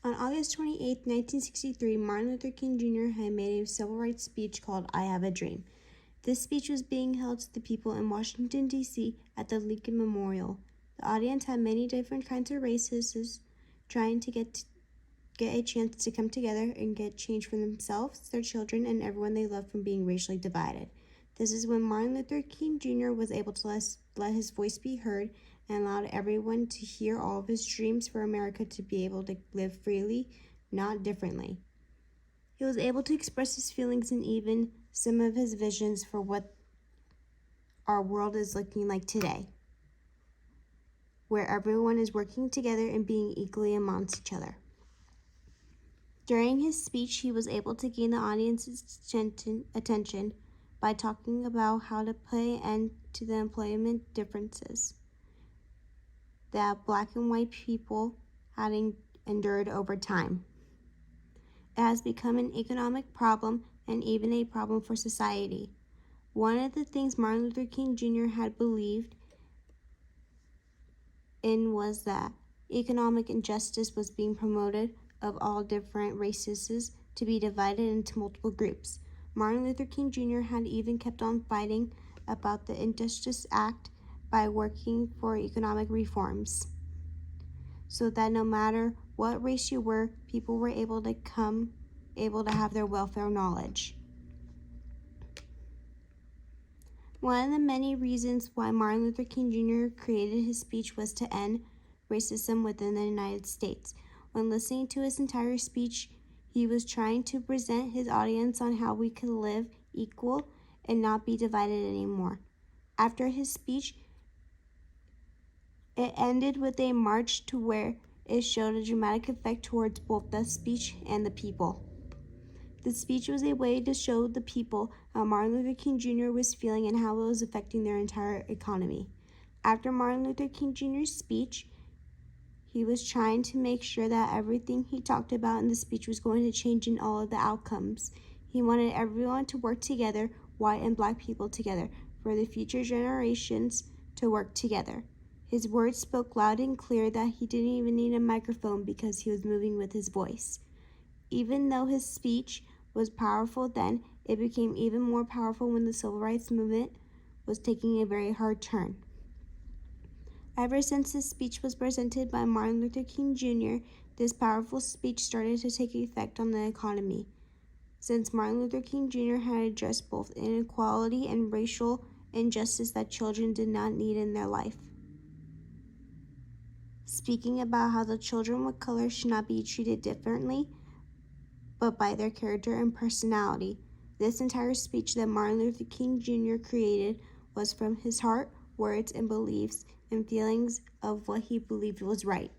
On August 28, 1963, Martin Luther King Jr. had made a civil rights speech called I Have a Dream. This speech was being held to the people in Washington, D.C. at the Lincoln Memorial. The audience had many different kinds of races trying to get a chance to come together and get change for themselves, their children, and everyone they love from being racially divided. This is when Martin Luther King Jr. was able to let his voice be heard and allowed everyone to hear all of his dreams for America to be able to live freely, not differently. He was able to express his feelings and even some of his visions for what our world is looking like today, where everyone is working together and being equally amongst each other. During his speech, he was able to gain the audience's attention by talking about how to put an end to the employment differences that Black and white people had endured over time. It has become an economic problem and even a problem for society. One of the things Martin Luther King Jr. had believed in was that economic injustice was being promoted of all different races to be divided into multiple groups. Martin Luther King Jr. had even kept on fighting about the Injustice Act by working for economic reforms, so that no matter what race you were, people were able to have their welfare knowledge. One of the many reasons why Martin Luther King Jr. created his speech was to end racism within the United States. When listening to his entire speech, he was trying to present his audience on how we could live equal and not be divided anymore. After his speech, it ended with a march to where it showed a dramatic effect towards both the speech and the people. The speech was a way to show the people how Martin Luther King Jr. was feeling and how it was affecting their entire economy. After Martin Luther King Jr.'s speech, he was trying to make sure that everything he talked about in the speech was going to change in all of the outcomes. He wanted everyone to work together, white and Black people together, for the future generations to work together. His words spoke loud and clear that he didn't even need a microphone because he was moving with his voice. Even though his speech was powerful then, it became even more powerful when the civil rights movement was taking a very hard turn. Ever since this speech was presented by Martin Luther King Jr., this powerful speech started to take effect on the economy. Since Martin Luther King Jr. had addressed both inequality and racial injustice that children did not need in their life, speaking about how the children with color should not be treated differently, but by their character and personality. This entire speech that Martin Luther King Jr. created was from his heart, words, and beliefs and feelings of what he believed was right.